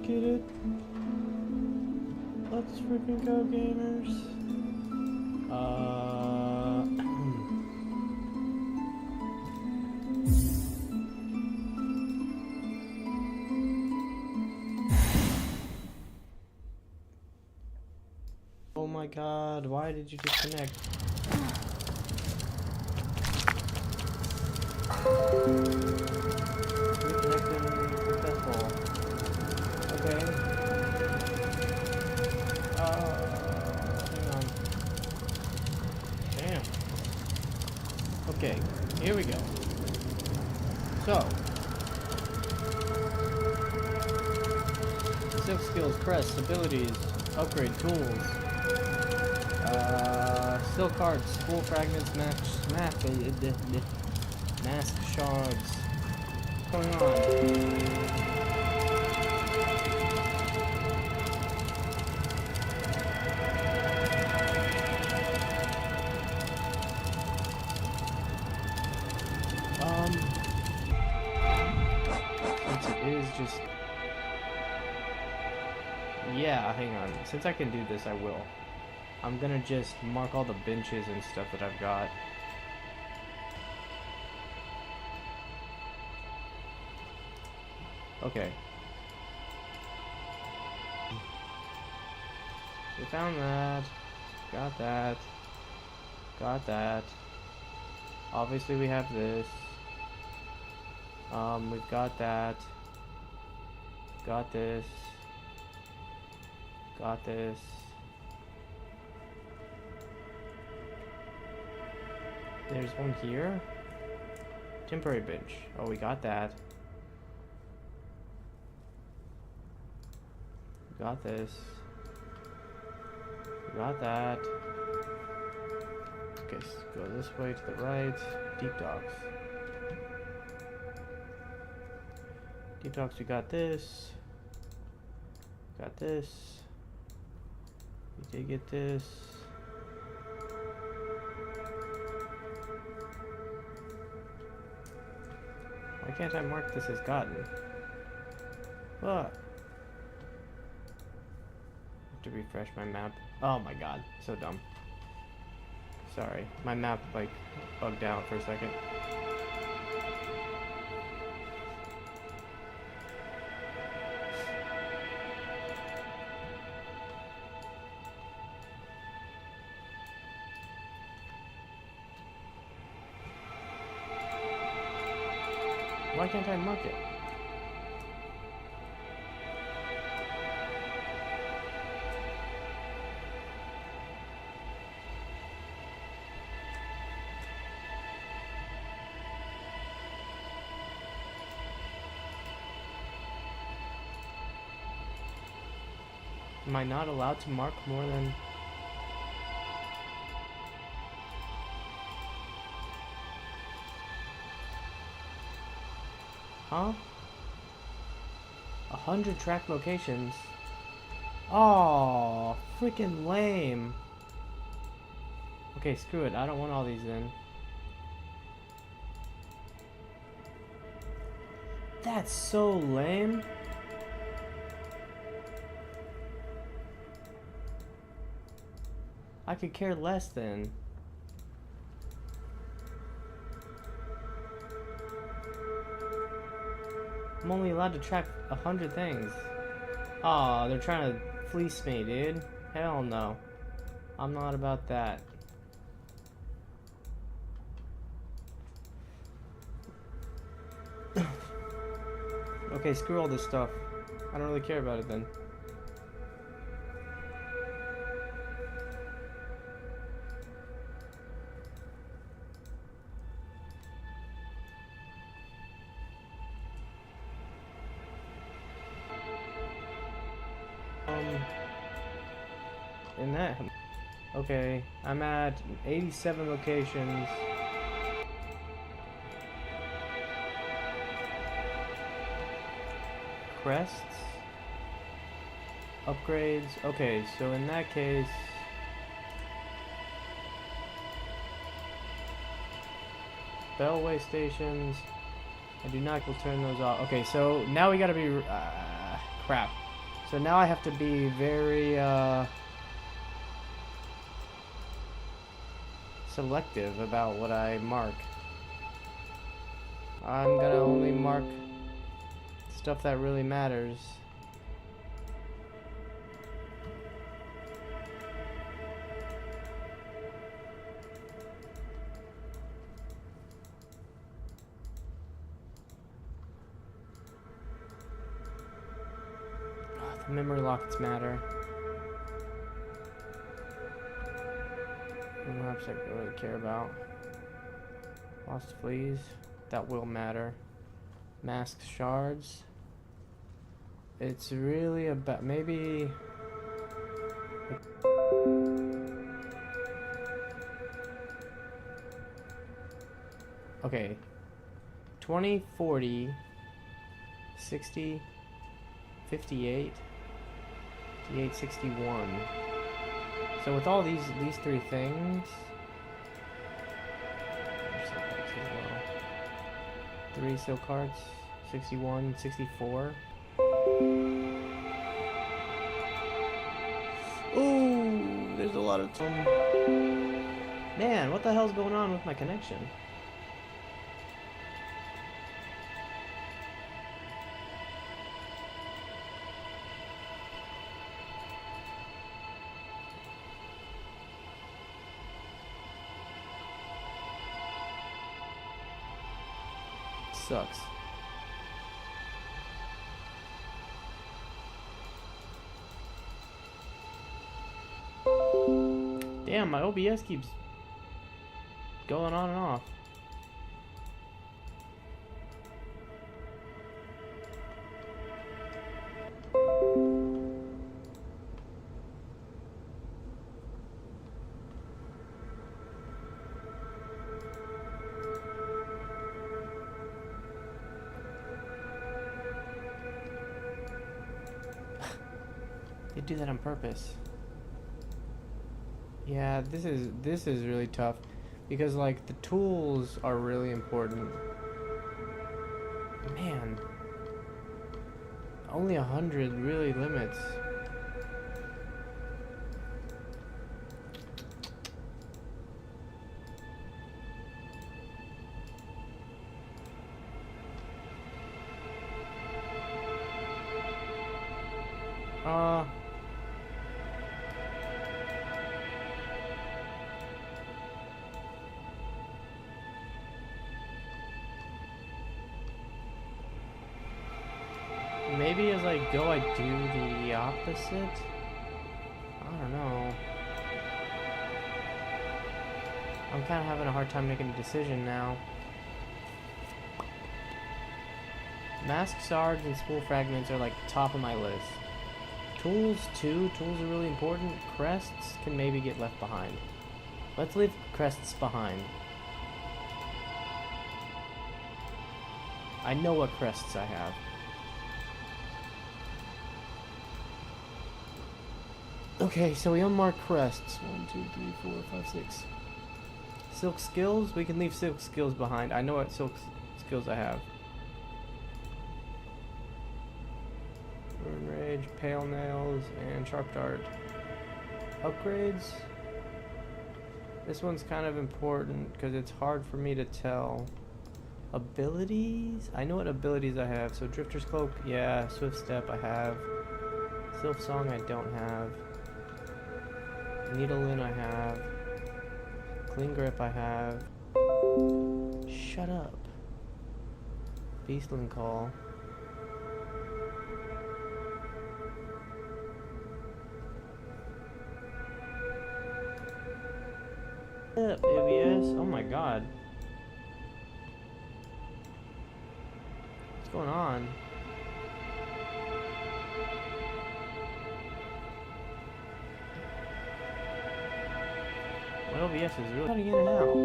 get it. Let's freaking go, gamers. Oh my god, why did you disconnect? Reconnecting successful. Okay. Hang on. Damn. Okay, here we go. So. Silk skills, crests, abilities, upgrade tools. Silk cards, spool fragments, mask shards. What's going on? Since it is just... Yeah, hang on. Since I can do this, I will. I'm gonna just mark all the benches and stuff that I've got. Okay. We found that. Got that. Got that. Obviously we have this. We've got that. Got this. Got this. There's one here. Temporary bench. Oh, we got that. Got this. Got that. Okay, so go this way to the right. Deep docks. Deep docks, we got this. Got this. We did get this. Why can't I mark this as gotten? What? To refresh my map. Oh my god, so dumb. Sorry, my map like bugged out for a second. Why can't I mark it? Am I not allowed to mark more than... Huh? 100 track locations? Oh, freaking lame. Okay, screw it. I don't want all these then. That's so lame. I could care less then. I'm only allowed to track 100 things. Aw, they're trying to fleece me, dude. Hell no. I'm not about that. Okay, screw all this stuff. I don't really care about it then. In that, okay, I'm at 87 locations. Crests, upgrades. Okay, so in that case, bellway stations. I do not will turn those off. Okay, so now we gotta be crap. So now I have to be very selective about what I mark. I'm gonna only mark stuff that really matters. Oh, the memory lockets matter. Maps I don't really care about. Lost fleas, that will matter. Mask shards. It's really about maybe. Okay. 20, 40, 60, 58, 58, 61. So with all these three things, three silk cards, 61, 64. Ooh, there's a lot of time. Man, what the hell's going on with my connection? Sucks. Damn, my OBS keeps going on and off. They do that on purpose. Yeah, this is really tough because like the tools are really important. Man, only 100 really limits. Maybe as I go, I do the opposite? I don't know. I'm kind of having a hard time making a decision now. Mask shards and spool fragments are like top of my list. Tools too. Tools are really important. Crests can maybe get left behind. Let's leave crests behind. I know what crests I have. Okay, so we unmark crests. 1, 2, 3, 4, 5, 6. Silk skills? We can leave silk skills behind. I know what silk skills I have. Burn Rage, Pale Nails, and Sharp Dart. Upgrades? This one's kind of important because it's hard for me to tell. Abilities? I know what abilities I have. So Drifter's Cloak, yeah. Swift Step I have. Silksong I don't have. Needle-in I have. Clean Grip I have. Shut up. Beastling Call. Up, ABS. Oh my god. What's going on? My OBS is really cutting in and out.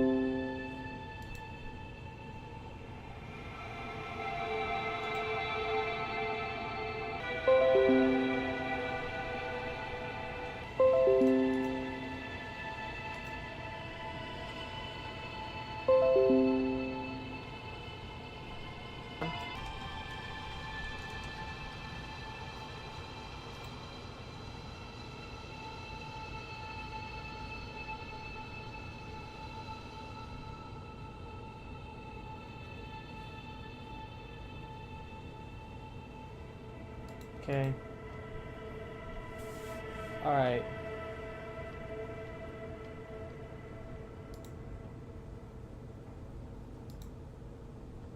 Okay. Alright.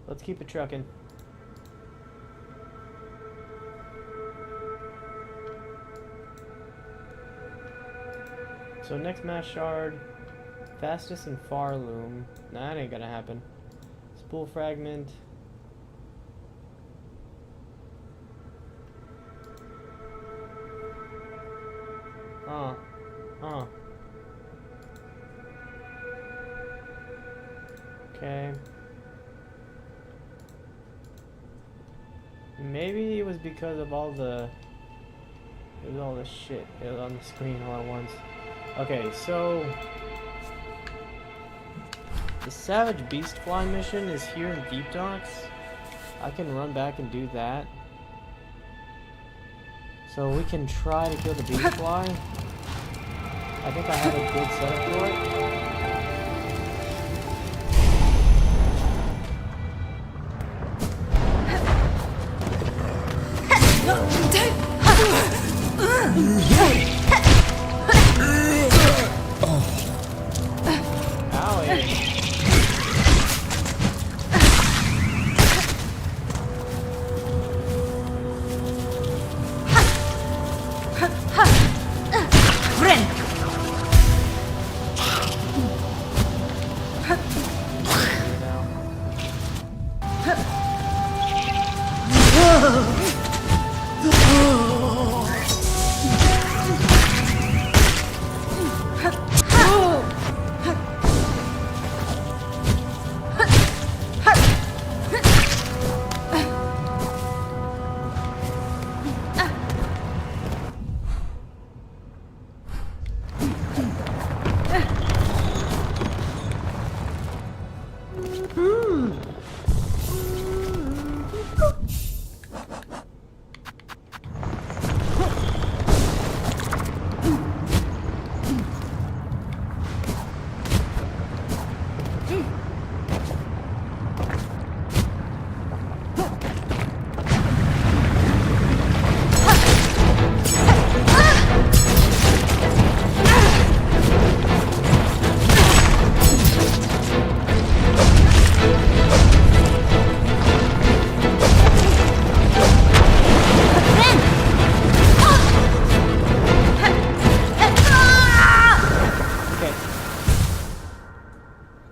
Let's keep it trucking. So next mass shard, fastest in Pharloom. Nah, that ain't gonna happen. Spool fragment. Okay. Maybe it was because of all the... It was all the shit on the screen all at once. Okay, so... The Savage Beastfly mission is here in Deep Docks. I can run back and do that. So we can try to kill the Beastfly. I think I have a good setup for it.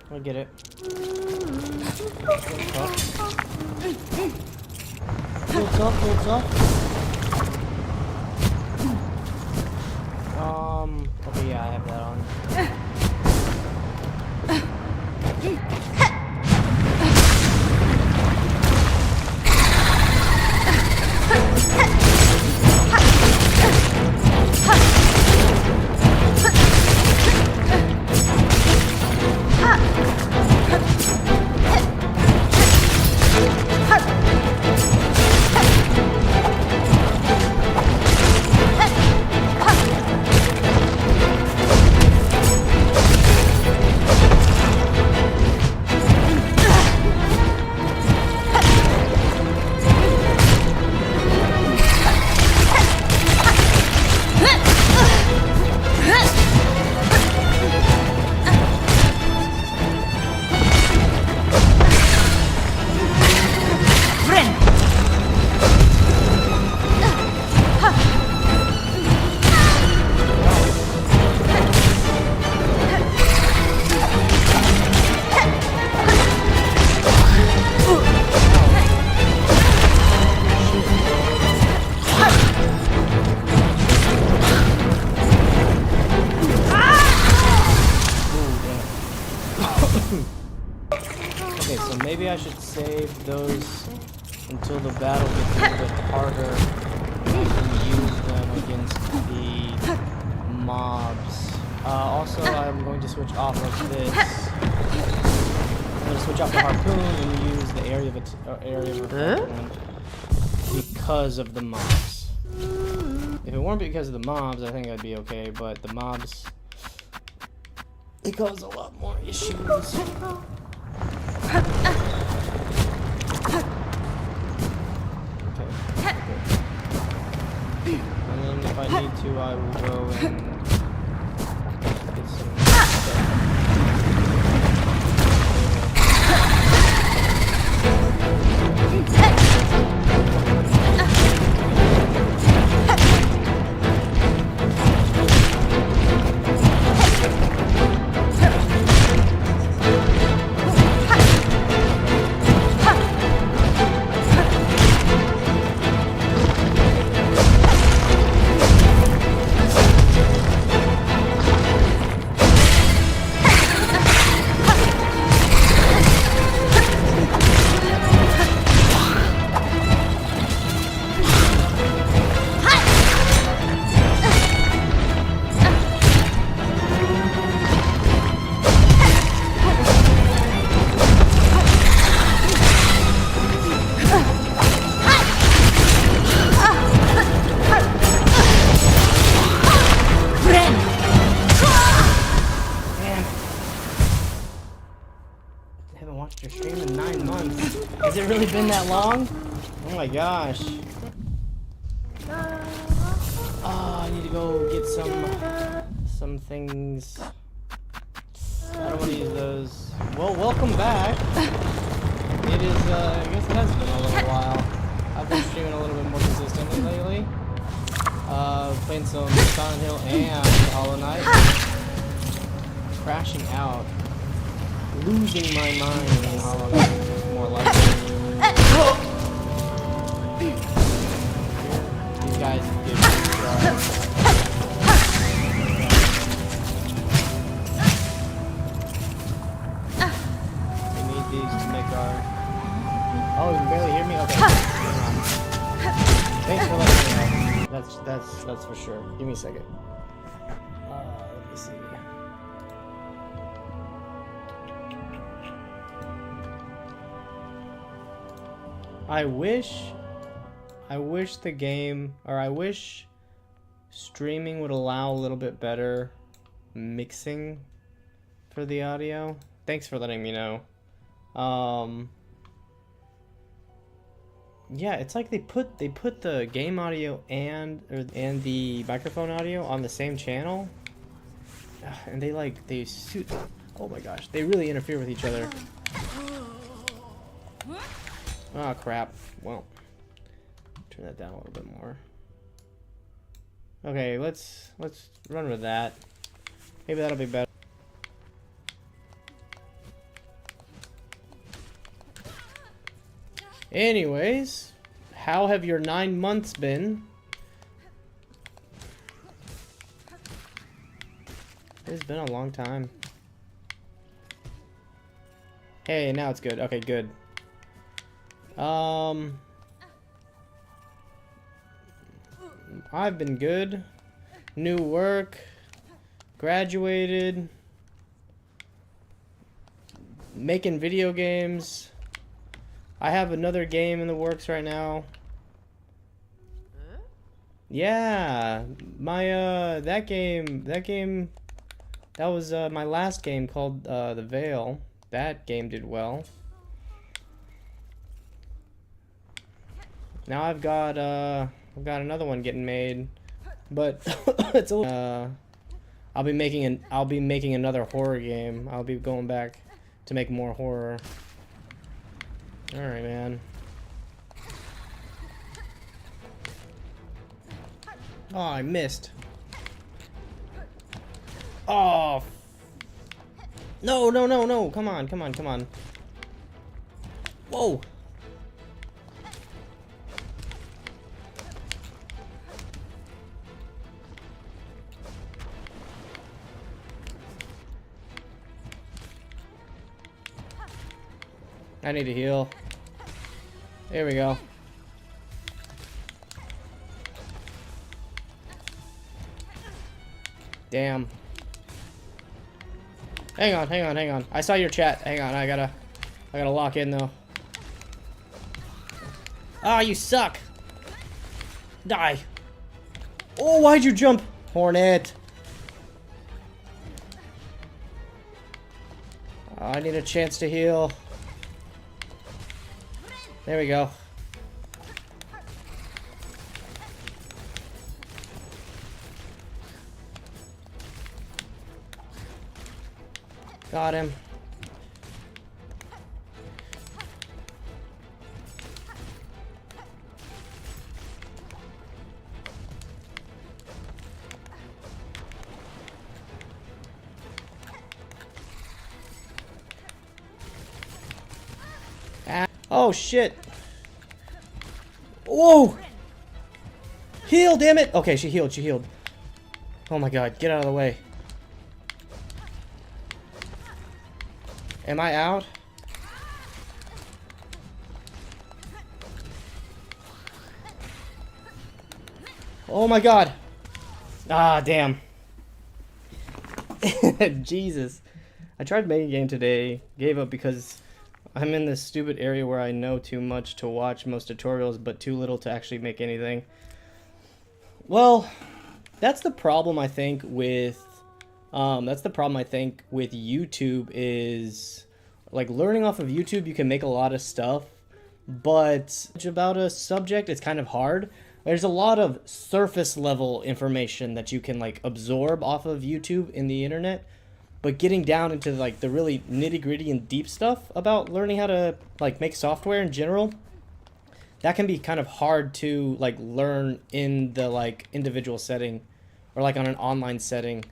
I get it. What's up? Okay, yeah, I have that on. Maybe I should save those until the battle gets a little bit harder and use them against the mobs. Also, I'm going to switch off of this. I'm going to switch off the harpoon and use the area of harpoon because of the mobs. If it weren't because of the mobs, I think I'd be okay, but the mobs, they cause a lot more issues. if I need to, I will go and get some stuff. Your stream in 9 months. Has it really been that long? Oh my gosh. Oh, I need to go get some things. I don't want to use those. Well, welcome back. It is, I guess it has been a little while. I've been streaming a little bit more consistently lately. Playing some Silent Hill and Hollow Knight. Crashing out. Losing my mind in Hollow Knight, more likely. These guys give me We need these to make our... Oh, you can barely hear me? Okay. Thanks for letting me know. That's for sure. Give me a second. Let me see. I wish the game, or I wish streaming would allow a little bit better mixing for the audio. Thanks for letting me know. Yeah, it's like they put the game audio and the microphone audio on the same channel, and they suit. Oh my gosh, they really interfere with each other. Oh crap. Well, turn that down a little bit more. Okay, let's run with that. Maybe that'll be better. Anyways, how have your 9 months been? It's been a long time. Hey, now it's good. Okay, good. I've been good. New work. Graduated. Making video games. I have another game in the works right now. Yeah, my that was my last game called The Veil. That game did well. Now I've got another one getting made, but it's a I'll be making another horror game. I'll be going back to make more horror. All right, man. Oh, I missed. Oh. No, no, no, no. Come on, come on, come on. Whoa. I need to heal. There we go. Damn. Hang on, hang on, hang on. I saw your chat. Hang on, I gotta lock in though. Ah, you suck. Die. Oh, why'd you jump? Hornet. Oh, I need a chance to heal. There we go. Got him. Ah. Oh shit. Whoa! Heal, damn it! Okay, she healed, she healed. Oh my god, get out of the way. Am I out? Oh my god. Ah, damn. Jesus. I tried making a game today, gave up because I'm in this stupid area where I know too much to watch most tutorials, but too little to actually make anything. Well, that's the problem I think with YouTube is, like, learning off of YouTube you can make a lot of stuff, but about a subject it's kind of hard. There's a lot of surface level information that you can like absorb off of YouTube in the internet, but getting down into like the really nitty-gritty and deep stuff about learning how to like make software in general, that can be kind of hard to like learn in the like individual setting or like on an online setting.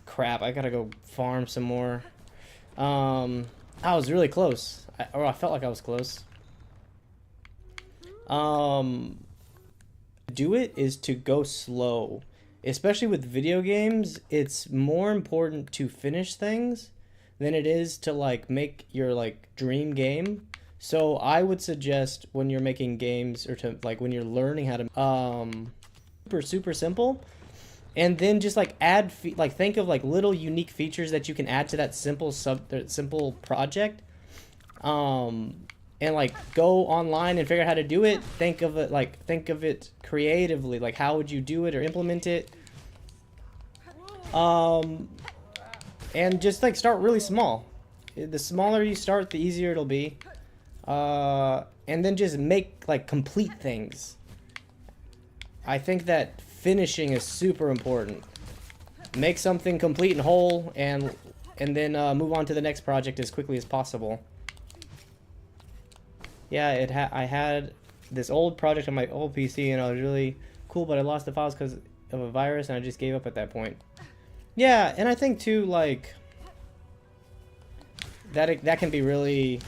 Crap, I gotta go farm some more. I was really close, I felt like I was close. Do it is to go slow, especially with video games. It's more important to finish things than it is to like make your like dream game. So I would suggest when you're making games or to like when you're learning how to super simple, and then just like add like think of like little unique features that you can add to that simple project, and like go online and figure out how to do it. Think of it creatively, like how would you do it or implement it, and just like start really small. The smaller you start, the easier it'll be. And then just make like complete things. I think that finishing is super important. Make something complete and whole, and then move on to the next project as quickly as possible. Yeah, I had this old project on my old PC, and it was really cool, but I lost the files because of a virus, and I just gave up at that point. Yeah, and I think too, like that can be really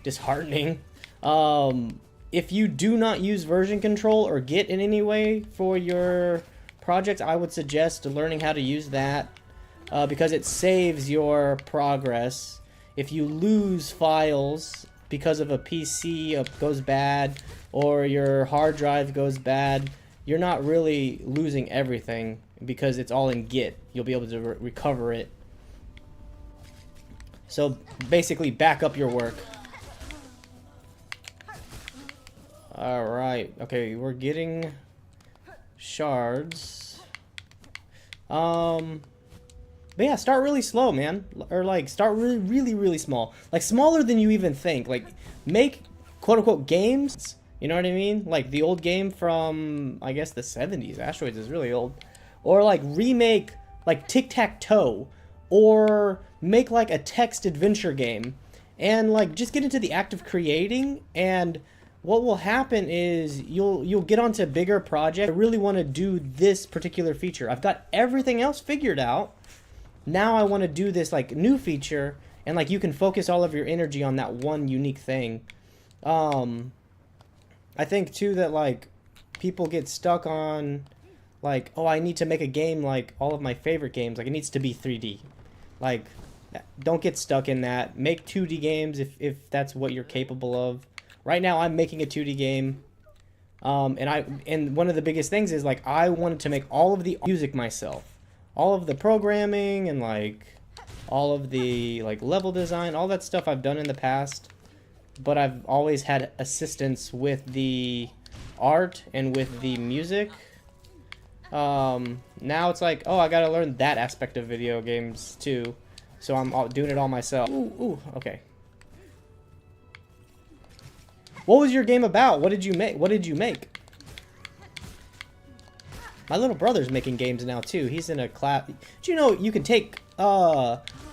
disheartening. If you do not use version control or Git in any way for your projects, I would suggest learning how to use that, because it saves your progress. If you lose files because of a PC goes bad or your hard drive goes bad, you're not really losing everything because it's all in Git. You'll be able to recover it. So basically back up your work. Alright, okay, we're getting shards. But yeah, start really slow, man. Or like start really small. Like smaller than you even think. Like make quote unquote games. You know what I mean? Like the old game from I guess the 70s. Asteroids is really old. Or like remake like tic-tac-toe. Or make like a text adventure game. And like just get into the act of creating, and what will happen is you'll get onto bigger projects. I really want to do this particular feature. I've got everything else figured out. Now I want to do this like new feature, and like you can focus all of your energy on that one unique thing. I think too that like people get stuck on like, oh, I need to make a game like all of my favorite games. Like it needs to be 3D. Like don't get stuck in that. Make 2D games if that's what you're capable of. Right now I'm making a 2D game. And one of the biggest things is like I wanted to make all of the music myself. All of the programming and like all of the like level design, all that stuff I've done in the past, but I've always had assistance with the art and with the music. Now it's like, oh, I gotta learn that aspect of video games too, so I'm doing it all myself. Ooh, okay. What was your game about? What did you make? What did you make? My little brother's making games now too. He's in a class. Did you know you can take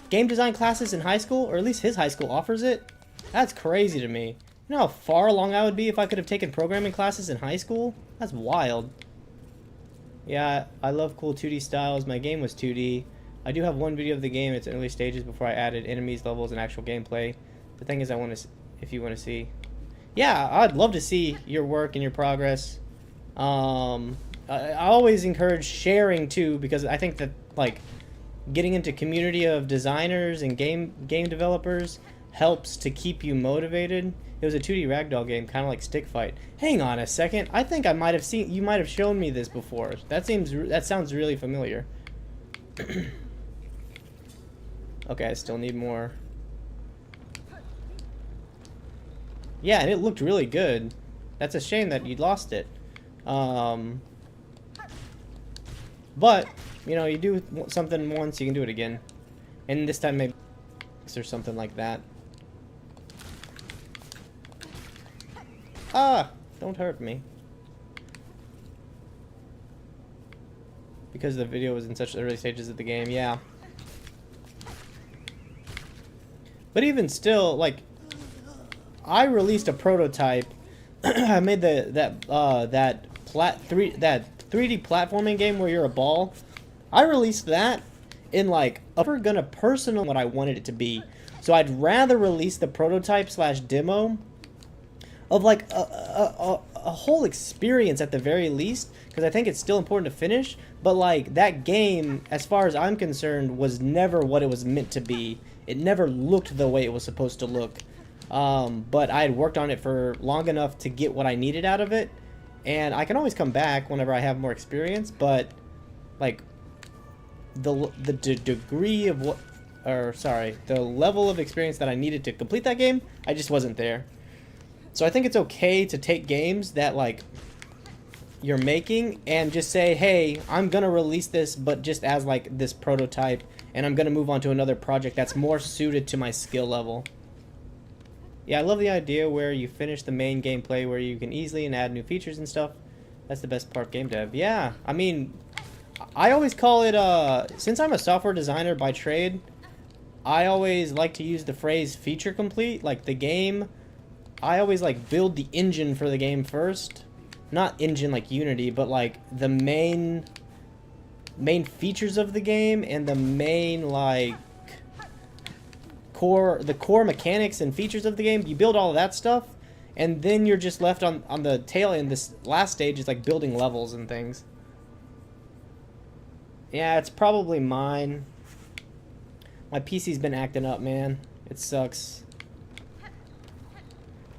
game design classes in high school, or at least his high school offers it. That's crazy to me. You know how far along I would be if I could have taken programming classes in high school? That's wild. Yeah, I love cool 2D styles. My game was 2D. I do have one video of the game in its early stages before I added enemies, levels, and actual gameplay. The thing is, I want to, if you want to see. Yeah, I'd love to see your work and your progress. I always encourage sharing too, because I think that like getting into community of designers and game developers helps to keep you motivated. It was a 2D ragdoll game, kind of like Stick Fight. Hang on a second, I think I might have seen, you might have shown me this before. That sounds really familiar. Okay, I still need more. Yeah, and it looked really good. That's a shame that you lost it. But, you know, you do something once, you can do it again. And this time maybe or something like that. Ah! Don't hurt me. Because the video was in such early stages of the game, yeah. But even still, like, I released a prototype. I made that 3D platforming game where you're a ball. I released that in like I'm gonna personal what I wanted it to be. So I'd rather release the prototype / demo of like a whole experience at the very least, because I think it's still important to finish. But like that game, as far as I'm concerned, was never what it was meant to be. It never looked the way it was supposed to look. But I had worked on it for long enough to get what I needed out of it, and I can always come back whenever I have more experience. But like the degree of what, or sorry, the level of experience that I needed to complete that game, I just wasn't there. So I think it's okay to take games that like you're making and just say, hey, I'm gonna release this, but just as like this prototype, and I'm gonna move on to another project that's more suited to my skill level. Yeah, I love the idea where you finish the main gameplay where you can easily and add new features and stuff. That's the best part of game dev. Yeah, I mean, I always call it, since I'm a software designer by trade, I always like to use the phrase feature complete. Like the game, I always like build the engine for the game first. Not engine like Unity, but like the main features of the game and the main like the core mechanics and features of the game. You build all of that stuff, and then you're just left on the tail end. This last stage is like building levels and things. Yeah, it's probably mine. My PC's been acting up, man. It sucks.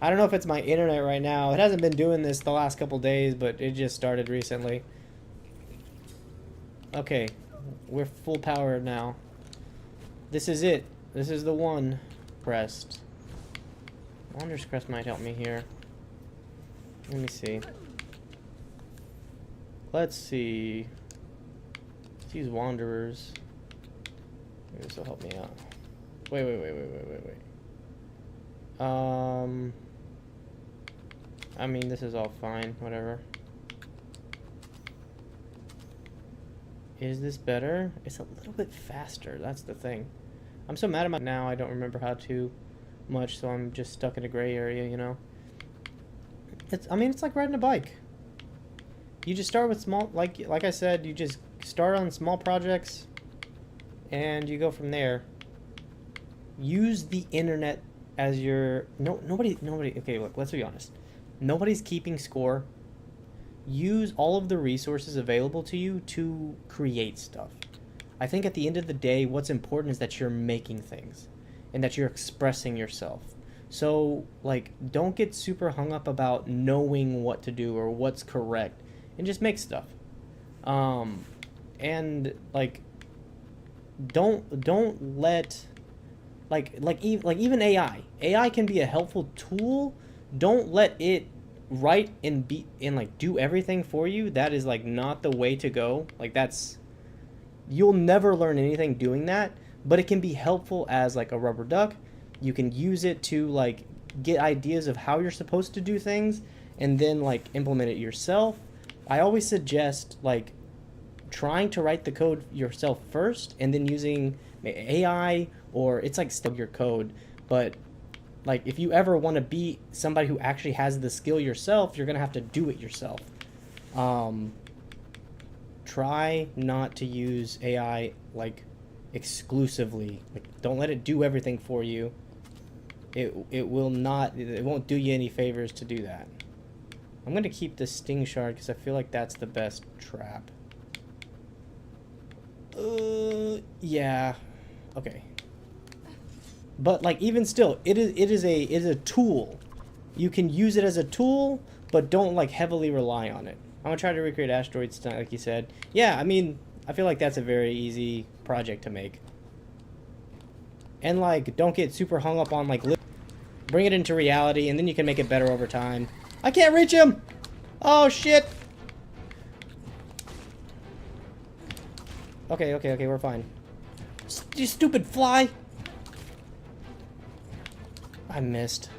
I don't know if it's my internet right now. It hasn't been doing this the last couple days, but it just started recently. Okay, we're full power now. This is it. This is the one crest. Wanderer's Crest might help me here. Let me see. Let's see. Let's use Wanderers. Maybe this will help me out. Wait. I mean, this is all fine. Whatever. Is this better? It's a little bit faster. That's the thing. I'm so mad at my now. I don't remember how to much, so I'm just stuck in a gray area, you know. I mean, it's like riding a bike. You just start with small, like I said, you just start on small projects, and you go from there. Use the internet as your nobody. Okay, look, let's be honest. Nobody's keeping score. Use all of the resources available to you to create stuff. I think at the end of the day, what's important is that you're making things and that you're expressing yourself. So, like, don't get super hung up about knowing what to do or what's correct, and just make stuff. And like, don't let even AI can be a helpful tool. Don't let it write and like do everything for you. That is like not the way to go. Like you'll never learn anything doing that, but it can be helpful as like a rubber duck. You can use it to like get ideas of how you're supposed to do things and then like implement it yourself. I always suggest like trying to write the code yourself first and then using AI or it's like still your code. But like if you ever want to be somebody who actually has the skill yourself, you're gonna have to do it yourself. Try not to use AI like exclusively. Like, don't let it do everything for you. It won't do you any favors to do that. I'm gonna keep the sting shard because I feel like that's the best trap. Yeah. Okay. But like even still, it is a tool. You can use it as a tool, but don't like heavily rely on it. I'm gonna try to recreate asteroids tonight, like you said. Yeah, I mean, I feel like that's a very easy project to make. And like, don't get super hung up on like, bring it into reality, and then you can make it better over time. I can't reach him! Oh shit! Okay, we're fine. You stupid fly! I missed.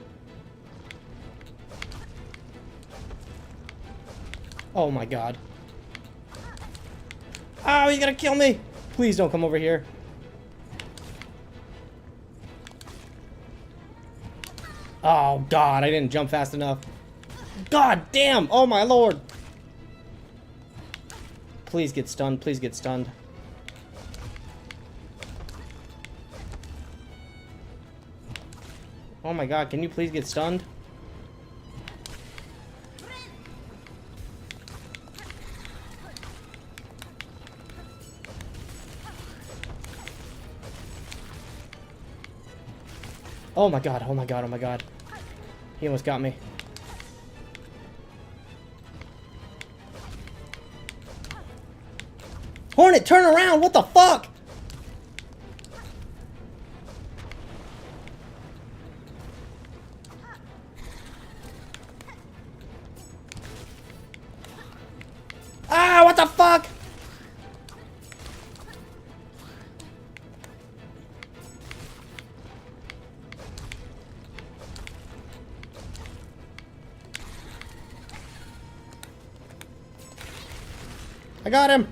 Oh my god. Oh, he's gonna kill me! Please don't come over here. Oh god, I didn't jump fast enough. God damn! Oh my lord! Please get stunned, please get stunned. Oh my god, can you please get stunned? Oh my god, oh my god, oh my god. He almost got me. Hornet, turn around! What the fuck? Ah, what the fuck? I got him!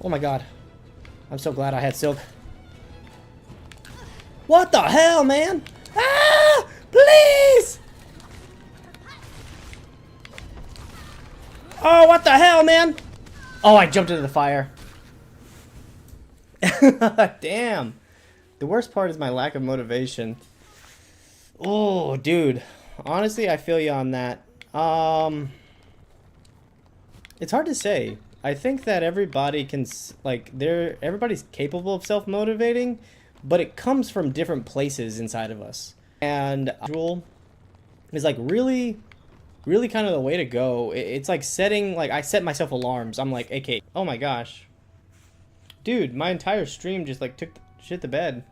Oh my god. I'm so glad I had silk. What the hell, man? Ah! Please! Oh, what the hell, man? Oh, I jumped into the fire. Damn. The worst part is my lack of motivation. Oh, dude. Honestly, I feel you on that. It's hard to say. I think that everybody can, like, everybody's capable of self-motivating, but it comes from different places inside of us. And rule is like really kind of the way to go. It's like setting, like, I set myself alarms. I'm like, okay, oh my gosh. Dude, my entire stream just like took shit to bed.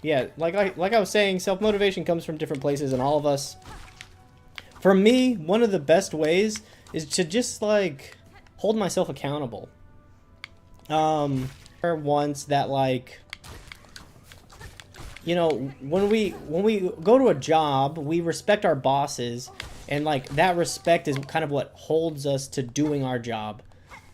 Yeah, like I was saying, self-motivation comes from different places in all of us. For me, one of the best ways is to just like hold myself accountable. Once that, like, you know, when we go to a job, we respect our bosses, and like that respect is kind of what holds us to doing our job.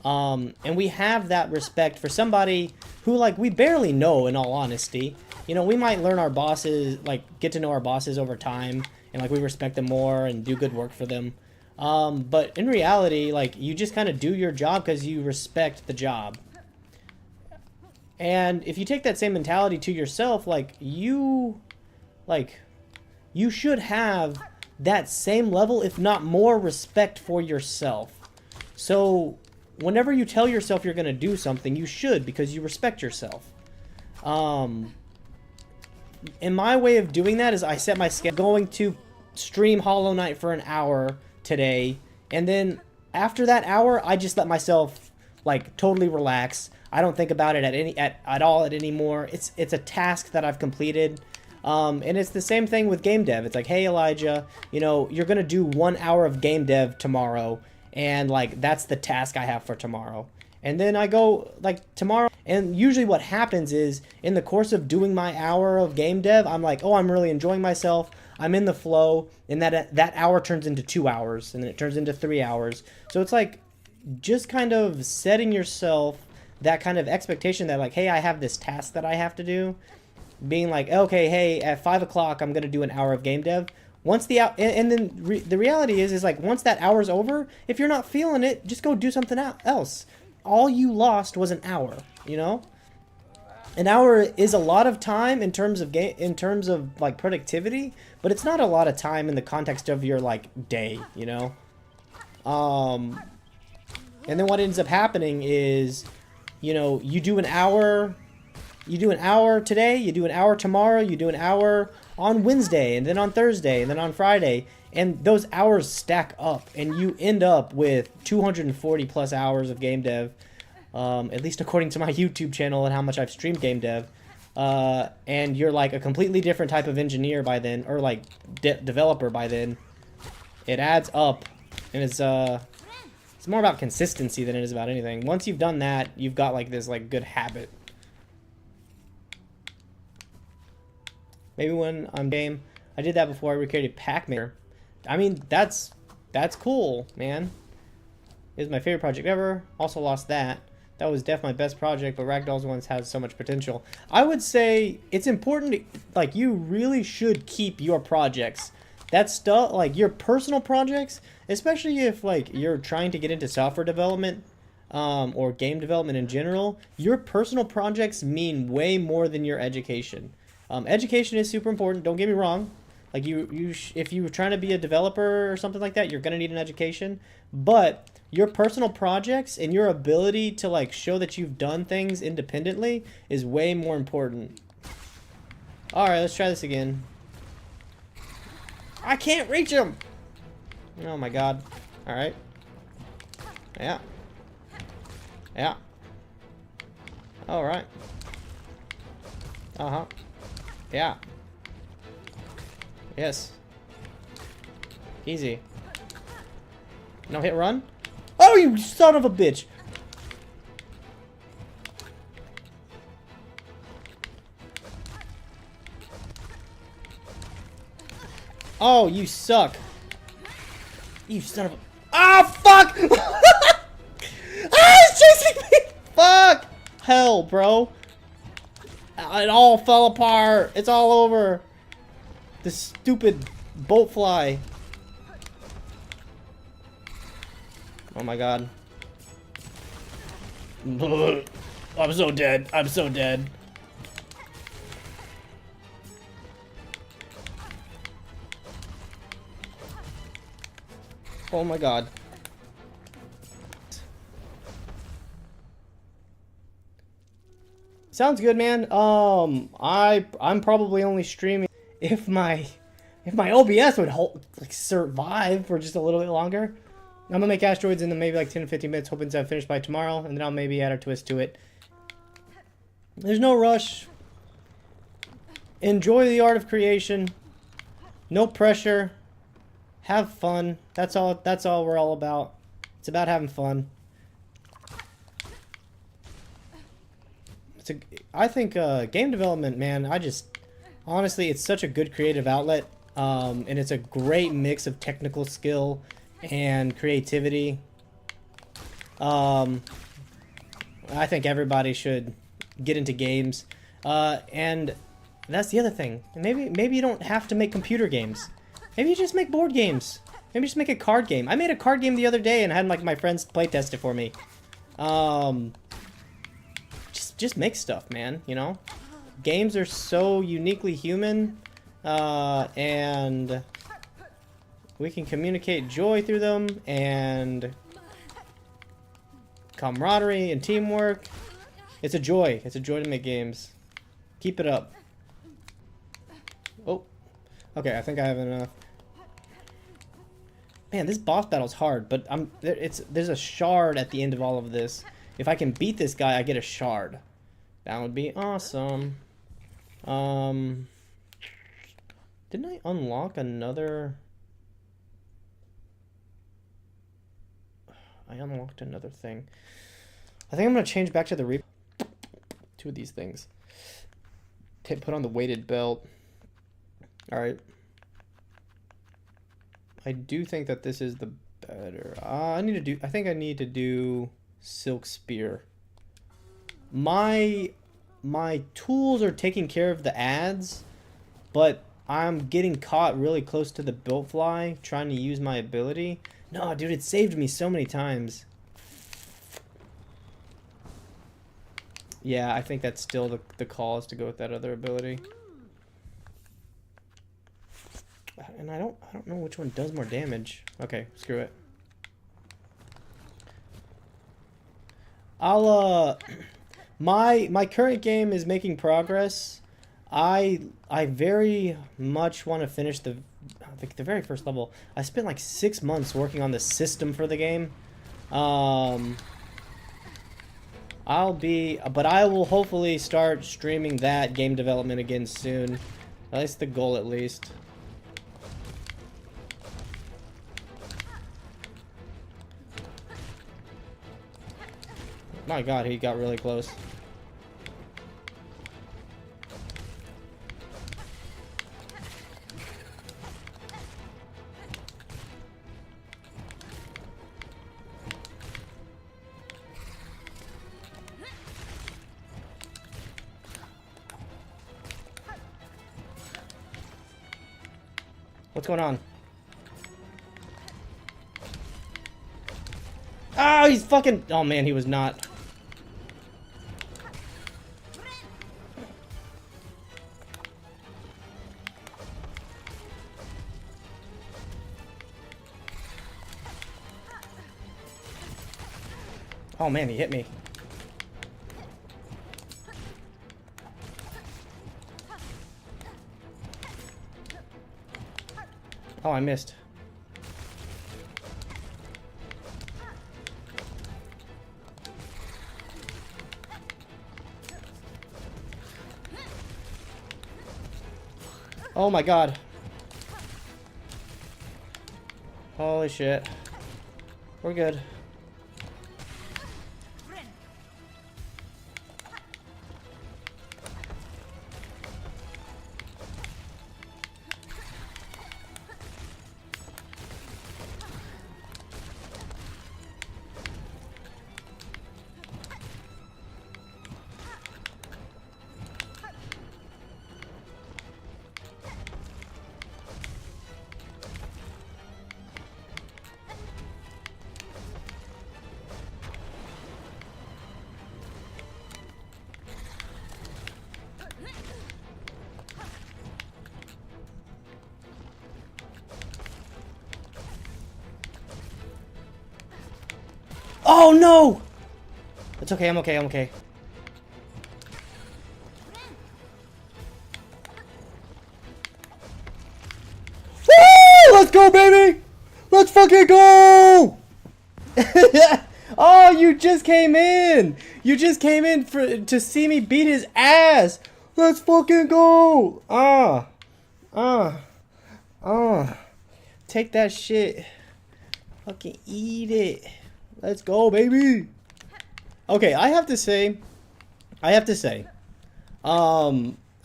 And we have that respect for somebody who, like, we barely know, in all honesty. You know, we might learn our bosses, like, get to know our bosses over time, and like we respect them more and do good work for them. But in reality, like, you just kind of do your job because you respect the job. And if you take that same mentality to yourself, like, you should have that same level, if not more, respect for yourself. So whenever you tell yourself you're going to do something, you should, because you respect yourself. And my way of doing that is I set my schedule. Going to stream Hollow Knight for an hour today, and then after that hour, I just let myself, like, totally relax. I don't think about it at all anymore. It's a task that I've completed. And it's the same thing with game dev. It's like, hey, Elijah, you know, you're gonna do 1 hour of game dev tomorrow, and like that's the task I have for tomorrow. And then I go, like, tomorrow, and usually what happens is, in the course of doing my hour of game dev, I'm like, oh, I'm really enjoying myself, I'm in the flow, and that hour turns into 2 hours, and then it turns into 3 hours. So it's like, just kind of setting yourself that kind of expectation that like, hey, I have this task that I have to do, being like, okay, hey, at 5 o'clock I'm gonna do an hour of game dev. Once the and then the reality is like once that hour's over, if you're not feeling it, just go do something else. All you lost was an hour, you know. An hour is a lot of time in terms of like productivity, but it's not a lot of time in the context of your like day, you know. And then what ends up happening is, you know, you do an hour today, you do an hour tomorrow, you do an hour on Wednesday, and then on Thursday, and then on Friday, and those hours stack up, and you end up with 240 plus hours of game dev, at least according to my YouTube channel and how much I've streamed game dev, and you're like a completely different type of engineer by then, or like developer by then. It adds up, and it's more about consistency than it is about anything. Once you've done that, you've got like this like good habit. Maybe when I'm game, I did that before I recreated Pac-Man. I mean, that's cool, man. It was my favorite project ever. Also lost that. That was definitely my best project, but Ragdoll's ones has so much potential. I would say it's important to, like, you really should keep your projects. That stuff, like your personal projects, especially if like you're trying to get into software development, or game development in general, your personal projects mean way more than your education. Education is super important. Don't get me wrong. Like if you're trying to be a developer or something like that, you're gonna need an education. But your personal projects and your ability to like show that you've done things independently is way more important. All right, let's try this again. I can't reach him. Oh my god. All right. Yeah. Yeah. All right. Uh-huh. Yeah. Yes. Easy. No hit run? Oh, you son of a bitch! Oh, you suck. You son of a... Ah, fuck! Ah, he's chasing me! Fuck! Hell, bro. It all fell apart. It's all over. The stupid boat fly. Oh my god. I'm so dead. I'm so dead. Oh my god. Sounds good, man. I'm probably only streaming if my OBS would like survive for just a little bit longer. I'm gonna make asteroids in maybe like 10 to 15 minutes, hoping to have finished by tomorrow, and then I'll maybe add a twist to it. There's no rush. Enjoy the art of creation. No pressure. Have fun. That's all we're all about. It's about having fun. I think game development, man, honestly, it's such a good creative outlet, and it's a great mix of technical skill and creativity. I think everybody should get into games, and that's the other thing. Maybe you don't have to make computer games. Maybe you just make board games. Maybe just make a card game. I made a card game the other day and had like my friends play test it for me. Just make stuff, man, you know? Games are so uniquely human, and we can communicate joy through them, and camaraderie and teamwork. It's a joy. It's a joy to make games. Keep it up. Oh. Okay, I think I have enough. Man, this boss battle's hard, but there's a shard at the end of all of this. If I can beat this guy, I get a shard. That would be awesome. Didn't I unlock another... I unlocked another thing. I think I'm going to change back to the two of these things. Put on the weighted belt. Alright. I do think that this is the better... I think I need to do Silk Spear. my tools are taking care of the ads, but I'm getting caught really close to the built fly trying to use my ability. No, dude, it saved me so many times. Yeah, I think that's still the call is to go with that other ability. And I don't know which one does more damage. Okay, screw it. I'll my current game is making progress. I very much want to finish the very first level. I spent like 6 months working on the system for the game. But I will hopefully start streaming that game development again soon. That's the goal, at least. My God, he got really close. What's going on? Oh, he's fucking... Oh, man, he was not. Oh, man, he hit me. Oh, I missed. Oh my God. Holy shit. We're good. Oh no! It's okay, I'm okay, I'm okay. Woo! Let's go, baby! Let's fucking go! Oh, you just came in! You just came in to see me beat his ass! Let's fucking go! Take that shit. Fucking eat it. Let's go, baby. Okay, I have to say, I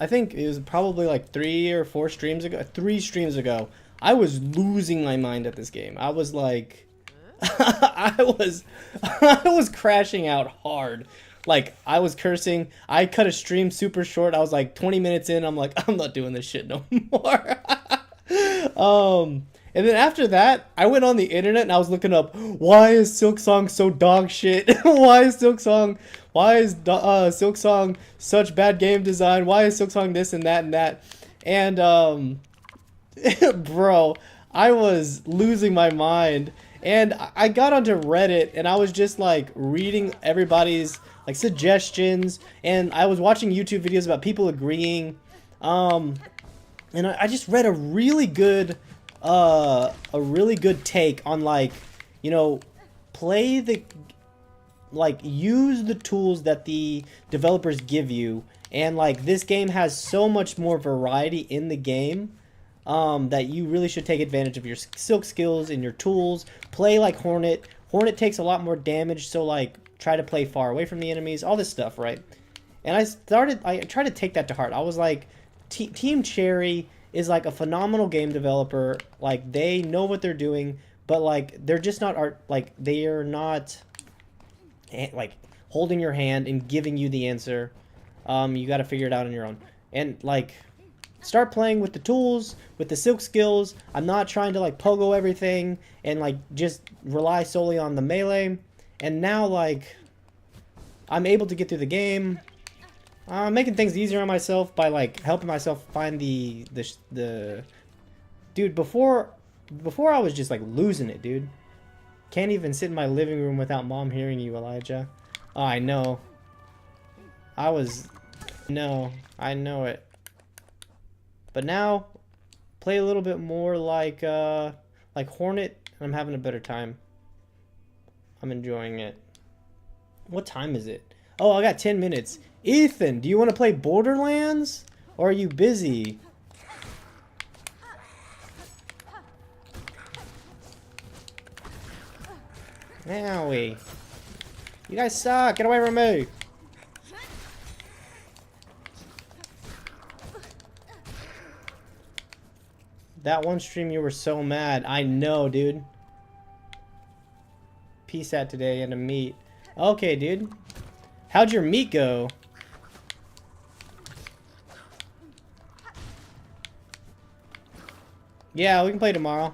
think it was probably like 3 streams ago, I was losing my mind at this game. I was like, I was crashing out hard. Like, I was cursing. I cut a stream super short. I was like 20 minutes in. I'm like, I'm not doing this shit no more. And then after that, I went on the internet and I was looking up, why is Silksong so dog shit? Why is Silksong such bad game design? Why is Silksong this and that and that? And, bro, I was losing my mind. And I got onto Reddit and I was just like reading everybody's like suggestions. And I was watching YouTube videos about people agreeing. And I just read a really good take on, like, you know, use the tools that the developers give you, and like this game has so much more variety in the game that you really should take advantage of your silk skills and your tools. Play like Hornet. Hornet takes a lot more damage, so like try to play far away from the enemies, all this stuff, right? And I tried to take that to heart. I was like, Team Cherry is like a phenomenal game developer. Like, they know what they're doing, but like they're just not they are not like holding your hand and giving you the answer. You got to figure it out on your own. And like, start playing with the tools, with the silk skills. I'm not trying to like pogo everything and like just rely solely on the melee. And now like, I'm able to get through the game. I'm making things easier on myself by like helping myself find the dude. Before I was just like losing it, dude. Can't even sit in my living room without mom hearing you, Elijah. Oh, I know. No, I know it. But now, play a little bit more like Hornet, and I'm having a better time. I'm enjoying it. What time is it? Oh, I got 10 minutes. Ethan, do you want to play Borderlands? Or are you busy? Owie. You guys suck. Get away from me. That one stream you were so mad. I know, dude. Peace out today and a meet. Okay, dude. How'd your meet go? Yeah, we can play tomorrow.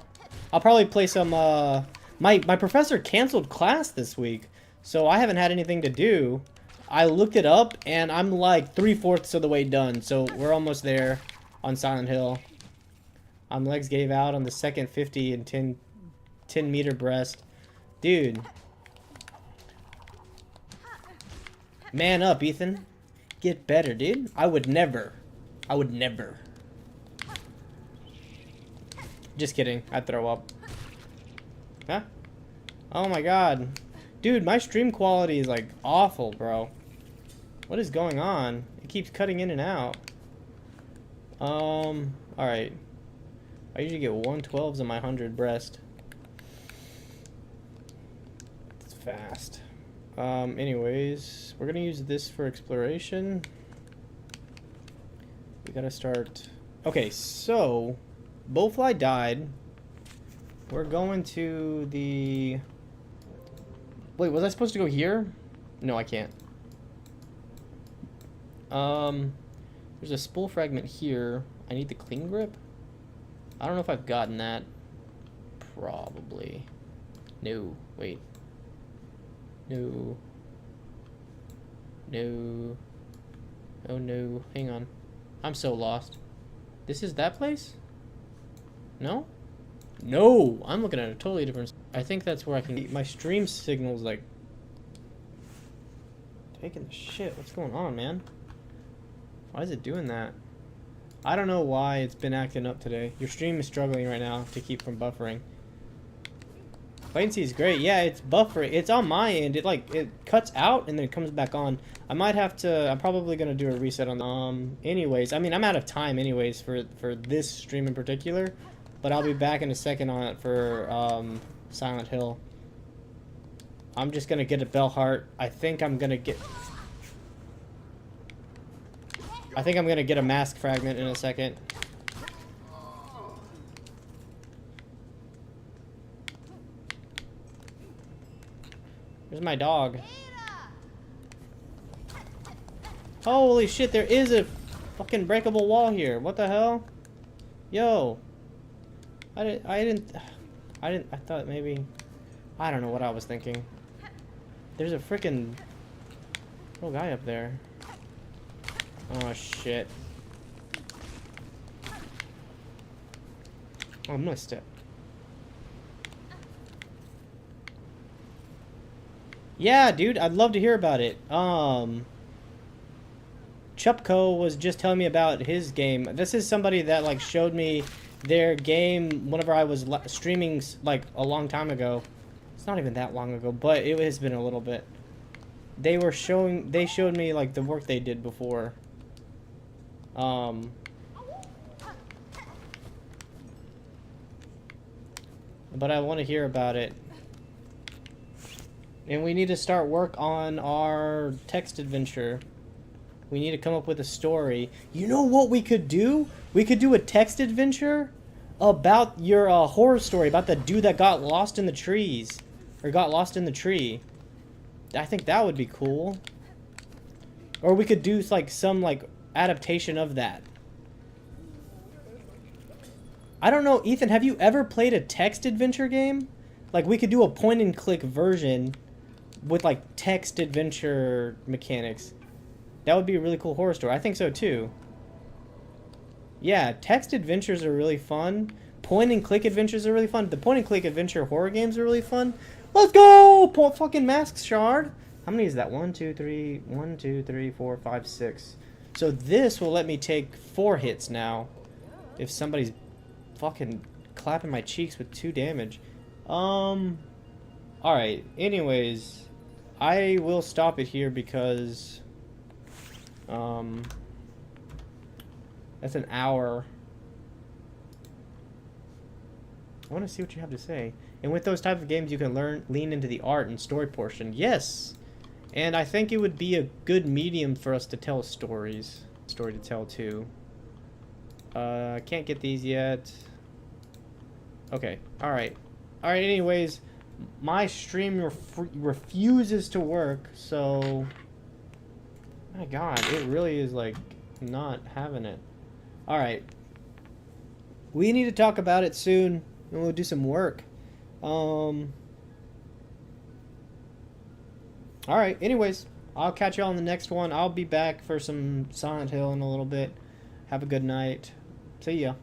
I'll probably play some, my professor canceled class this week, so I haven't had anything to do. I looked it up, and I'm like 3/4 of the way done, so we're almost there on Silent Hill. Legs gave out on the second 50 and 10 meter breast. Dude. Man up, Ethan. Get better, dude. I would never. Just kidding. I'd throw up. Huh? Oh my god. Dude, my stream quality is like awful, bro. What is going on? It keeps cutting in and out. Alright. I usually get 112s on my 100 breast. It's fast. Anyways, we're gonna use this for exploration. We gotta start. Okay, so Bowfly died. We're going to the. Wait, was I supposed to go here? No, I can't. There's a spool fragment here. I need the clean grip. I don't know if I've gotten that. Probably. No. Wait. No. No. Oh no. Hang on. I'm so lost. This is that place? No? No! I'm looking at a totally different... I think that's where I can... My stream signal's like... taking the shit. What's going on, man? Why is it doing that? I don't know why it's been acting up today. Your stream is struggling right now to keep from buffering. Latency is great. Yeah, it's buffering. It's on my end. It cuts out and then it comes back on. I might have to... I'm probably going to do a reset on... anyways, I mean, I'm out of time anyways for this stream in particular. But I'll be back in a second on it for Silent Hill. I'm just going to get a bell heart. I think I'm going to get a mask fragment in a second. Where's my dog? Holy shit, there is a fucking breakable wall here. What the hell? Yo. I thought maybe... I don't know what I was thinking. There's a freaking little guy up there. Oh, shit. Oh, I missed it. Yeah, dude, I'd love to hear about it. Chupco was just telling me about his game. This is somebody that, like, showed me their game whenever I was streaming, like, a long time ago. It's not even that long ago, but it has been a little bit. They showed me, like, the work they did before. But I want to hear about it. And we need to start work on our text adventure. We need to come up with a story. You know what we could do? We could do a text adventure about your horror story about the dude that got lost in the trees. Or got lost in the tree. I think that would be cool. Or we could do like some like adaptation of that. I don't know, Ethan, have you ever played a text adventure game? Like, we could do a point and click version with like text adventure mechanics. That would be a really cool horror story. I think so too. Yeah, text adventures are really fun. Point and click adventures are really fun. The point and click adventure horror games are really fun. Let's go! Fucking mask shard. How many is that? 1, 2, 3, 1, 2, 3, 4, 5, 6. So this will let me take 4 hits now. If somebody's fucking clapping my cheeks with 2 damage. Alright, anyways, I will stop it here because that's an hour. I want to see what you have to say. And with those type of games, you can lean into the art and story portion. Yes! And I think it would be a good medium for us to tell stories. Story to tell, too. I can't get these yet. Okay, alright. Alright, anyways, my stream refuses to work, so... My god, it really is, like, not having it. Alright. We need to talk about it soon, and we'll do some work. Alright, anyways, I'll catch you all on the next one. I'll be back for some Silent Hill in a little bit. Have a good night. See ya.